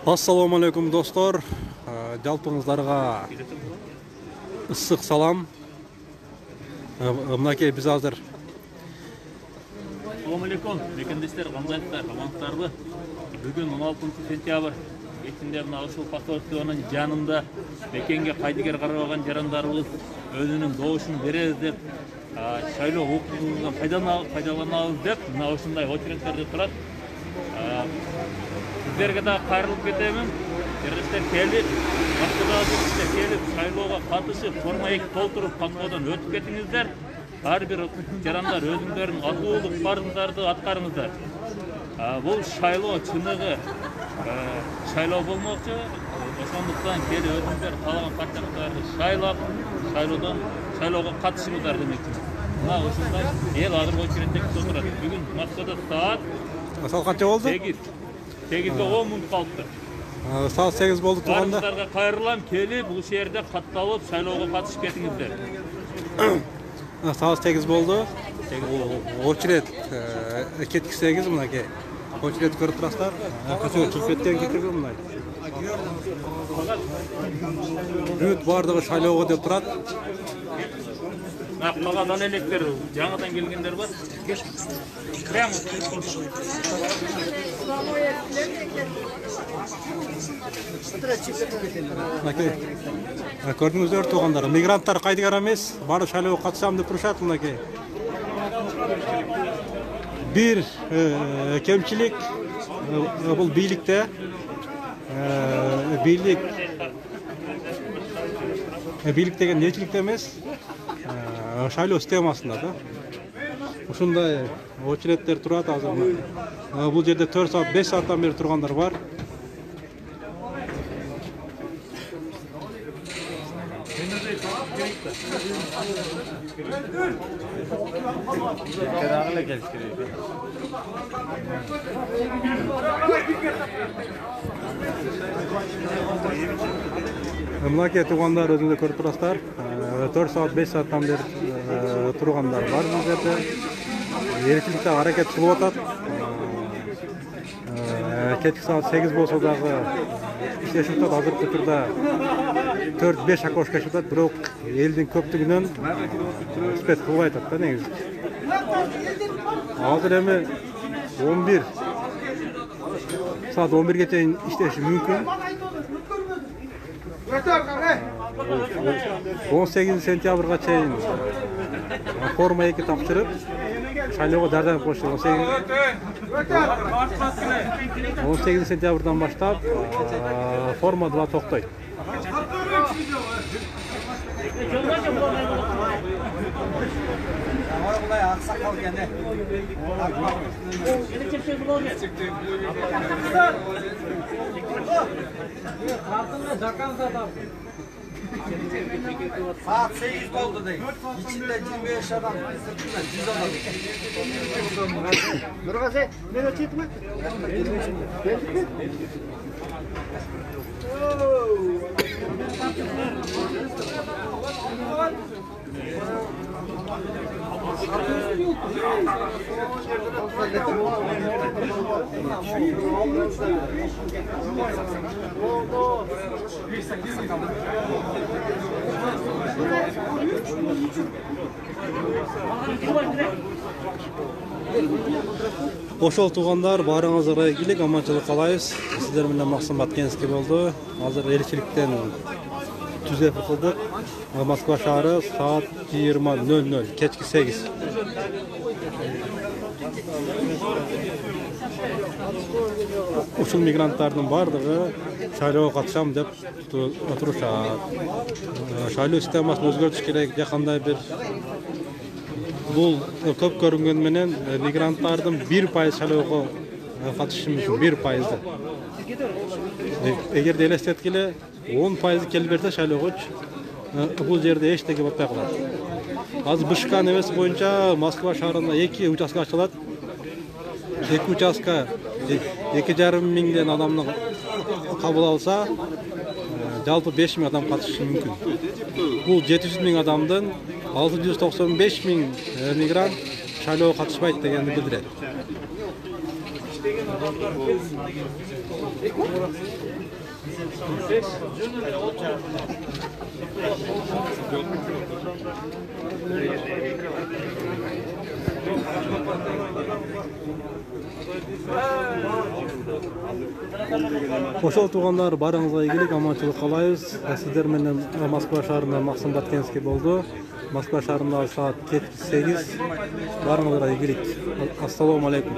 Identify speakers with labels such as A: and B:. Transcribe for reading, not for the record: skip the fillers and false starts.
A: Ассаламу алейкум достор. Жалпыңыздарга ысык салам. Мынакей биз азыр.
B: Ассаламу алейкум. Мекендештер, кандайлыктар, амансыздарбы? Бүгүн 16 сентябрь. Кечинде мына ушул посольствонун жанында мекенге кайдыгер карабаган жарандарыбыз өзүнүн добушун беребиз деп, шайлоо укугунан пайдаланабыз деп, мына ушундай очередтерде турат. Сіздерге да кайрылып кетемин. Жерлештер келип, Максудабызда келип, шайлоого катышып, форма 2 толтуруп, каттоодон өтүп кетиңиздер. Ар бир жарандар өзүңөрдүн атуулук парыздарды аткарыңыздар. Бул шайлоо чыныгы шайлоо болмокчу. Ошондуктан келип өзүңөр каалаган партияларды шайлап, шайлоого катышыңыздар демекчимин. Мына ушундай эл азыр очередде күтүп турат. Бүгүн Москвада
A: Саат канча болду?
B: 8'de 10 минут калыптыр.
A: Saat 8 болду турганда.
B: Баарыңыздарга кайрылам, келип, бул жерде катталып, шайлоого катышып кетиңиздер.
A: Saat 8 болду. Очеред кетки 8 мынакей. Очеред көрүп турасыздар. Көчөгө чыгып кеткен кетиби мындай. Бүт бардыгы шайлоого деп турат.
B: Калган электер жаңадан келгендер бар. Прямо
A: көрдүңүздөр туугандар, мигранттар кайдыгер эмес, барып шайлоого катышам деп турушат мынакей. Бир кемчилик бул бийликте, бийлик деген нечиликте эмес, шайлоо системасында да. Ушундай очереддер турат азыр. Бул жерде 4 саат, 5 сааттан бери тургандар бар. Мынакей туугандар өзүңүздөр көрүп турасыздар. 4 саат, 5 сааттан бери тургандар бар бул жерде. Эркиндикте аракет кылып атат. Кечки саат 8 болсо дагы иштешип атат. Азыркы учурда 4-5 окошко иштеп атат, бирок элдин көптүгүнөн спец кылбай атат да негизи. Азыр эми 11 саат 11ге чейин иштеши мүмкүн. 18 сентябрга чейин форма 2 тапшырып, шайлоого жардам коюшу 18 сентябрдан баштап форма 2 токтойт.
C: Saat 8 oldu değil. İçinde 25 adam, sırtında 100 adam. Nurgazi, ne ölçüyordun mu? Geldik mi?
A: Ошол туугандар, баарыңыздарга ийгилик, аманчылык каалайбыз. Сиздер менен Максим Баткенский болду. Азыр элчиликтен түзөп кылдык. Москва шаары саат 20:00, кечки 8. Ушул мигранттардын бардыгы шайлоого катышам деп турушат. Шайлоо системасын өзгөртүш керек, же кандай бир. Бул көп көрүнгөн менен мигранттардын 1% шайлоого катышы мүмкүн, 1%. Эгерде элестеткиле 10% келип берсе шайлоогочу, бул жерде эчтеке болбой калат. Азыр Бышкан эбеси боюнча Москва шаарында 2 участка ачылат. 2 участка 2,5 миңден адамды кабыл алса, жалпы 5 миң адам катышы мүмкүн. Бул 700 миң адамдын 695 миң мигрант шайлоого катышпайт дегенди билдирет. Ошол туугандар барыңызга ийгилик, аманчылык каалайбыз. Сиздер менен Москва шаарында Максим Баткенский болду. Москва шаарында саат 8. Барыңызга ийгилик. Ассаламу алейкум.